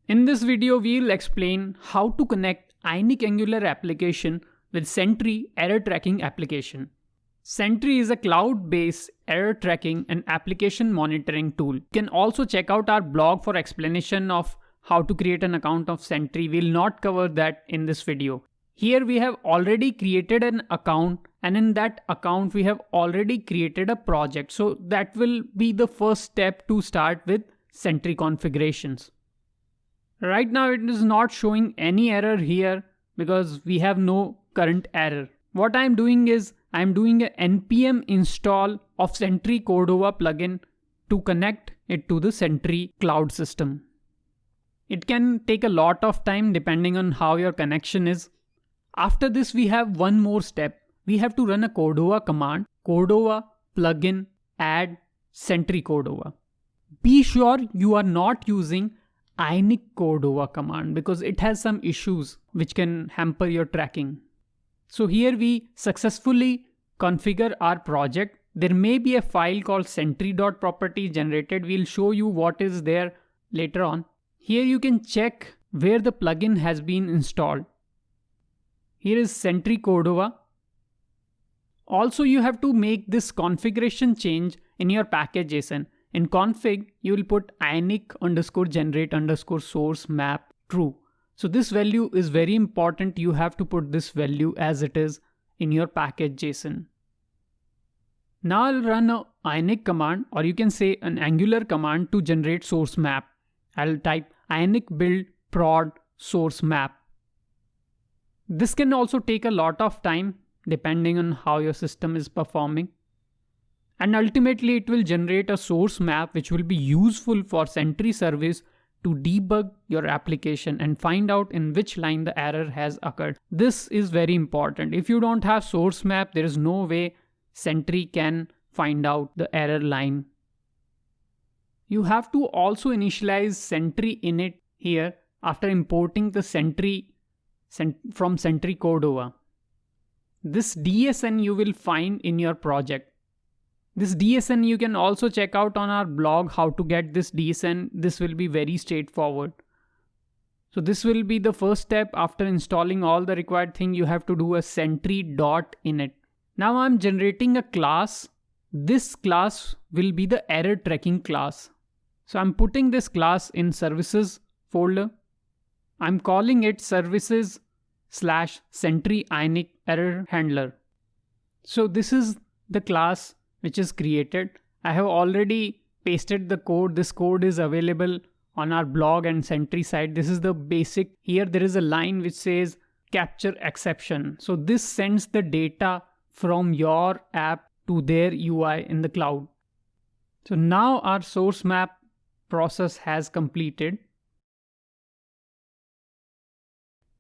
In this video, we'll explain how to connect Ionic Angular application with Sentry error tracking application. Sentry is a cloud-based error tracking and application monitoring tool. You can also check out our blog for explanation of how to create an account of Sentry. We'll not cover that in this video. Here we have already created an account, and in that account we have already created a project. So that will be the first step to start with Sentry configurations. Right now it is not showing any error here because we have no current error. What I am doing is I am doing an npm install of Sentry Cordova plugin to connect it to the Sentry cloud system. It can take a lot of time depending on how your connection is. After this, we have one more step. We have to run a Cordova command, Cordova plugin add Sentry Cordova. Be sure you are not using Ionic Cordova command because it has some issues which can hamper your tracking. So here we successfully configure our project. There may be a file called sentry.property generated. We'll show you what is there later on. Here you can check where the plugin has been installed. Here is Sentry Cordova. Also, you have to make this configuration change in your package.json. In config, you will put ionic_generate_source map true. So this value is very important. You have to put this value as it is in your package.json. Now I'll run an Ionic command, or you can say an Angular command to generate source map. I'll type ionic build prod source map. This can also take a lot of time depending on how your system is performing. And ultimately it will generate a source map which will be useful for Sentry service to debug your application and find out in which line the error has occurred. This is very important. If you don't have source map, there is no way Sentry can find out the error line. You have to also initialize Sentry init here after importing the Sentry from Sentry Cordova. This DSN you will find in your project. This DSN you can also check out on our blog how to get this DSN. This will be very straightforward. So this will be the first step. After installing all the required thing, you have to do a sentry.init. Now I'm generating a class. This class will be the error tracking class. So I'm putting this class in services folder. I'm calling it services/Sentry Ionic error handler. So this is the class which is created. I have already pasted the code. This code is available on our blog and Sentry site. This is the basic. Here there is a line which says capture exception. So this sends the data from your app to their UI in the cloud. So now our source map process has completed.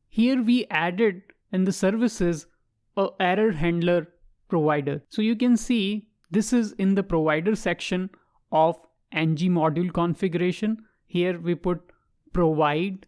Here we added in the services a error handler provider. So you can see this is in the provider section of ng module configuration. Here we put provide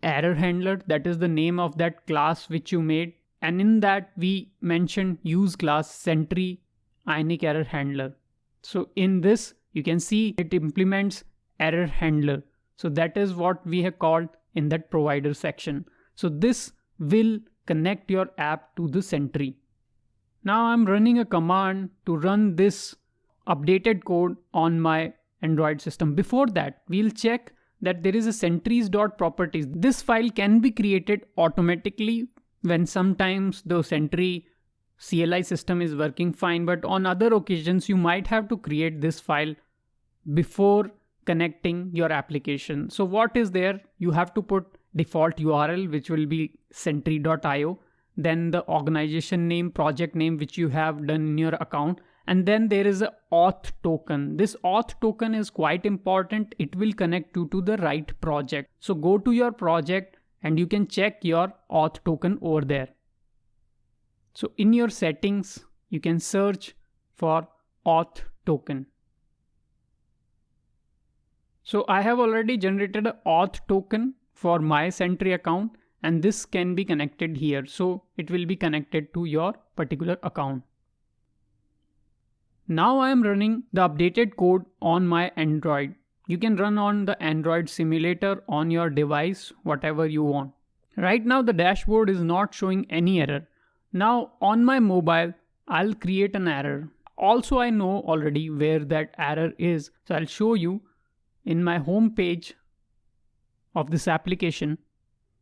error handler. That is the name of that class which you made. And in that we mentioned use class Sentry Ionic error handler. So in this you can see it implements error handler. So that is what we have called in that provider section. So this will connect your app to the Sentry. Now I'm running a command to run this updated code on my Android system. Before that, we'll check that there is a sentries.properties. This file can be created automatically when sometimes the Sentry CLI system is working fine, but on other occasions you might have to create this file before connecting your application. So what is there? You have to put default URL which will be sentry.io, then the organization name, project name which you have done in your account, and then there is a auth token. This auth token is quite important. It will connect you to the right project. So go to your project and you can check your auth token over there. So in your settings you can search for auth token. So I have already generated an auth token for my Sentry account, and this can be connected here. So it will be connected to your particular account. Now I am running the updated code on my Android. You can run on the Android simulator on your device, whatever you want. Right now the dashboard is not showing any error. Now on my mobile, I'll create an error. Also, I know already where that error is. So I'll show you in my home page of this application.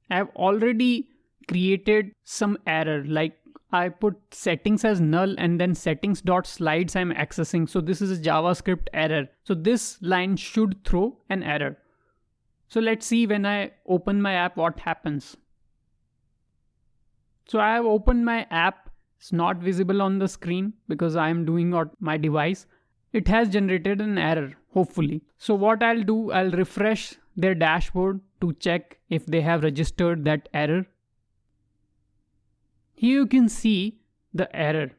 I've already created some error, like I put settings as null and then settings.slides I'm accessing. So this is a JavaScript error. So this line should throw an error. So let's see when I open my app what happens. So I have opened my app. It's not visible on the screen because I am doing on my device. It has generated an error, hopefully. So what I'll do, I'll refresh their dashboard to check if they have registered that error. Here you can see the error,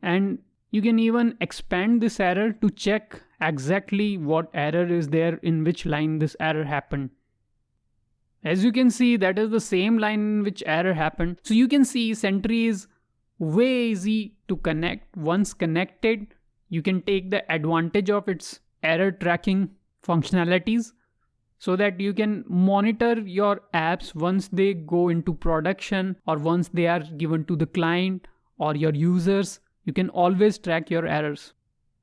and you can even expand this error to check exactly what error is there, in which line this error happened. As you can see, that is the same line in which error happened. So you can see Sentry is way easy to connect. Once connected, you can take the advantage of its error tracking functionalities so that you can monitor your apps once they go into production or once they are given to the client or your users. You can always track your errors.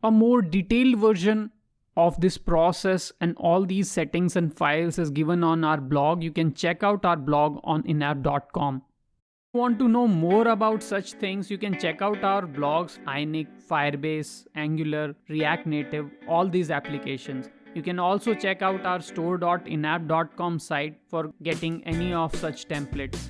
A more detailed version of this process and all these settings and files is given on our blog. You can check out our blog on inapp.com. If you want to know more about such things, you can check out our blogs, Ionic, Firebase, Angular, React Native, all these applications. You can also check out our store.inapp.com site for getting any of such templates.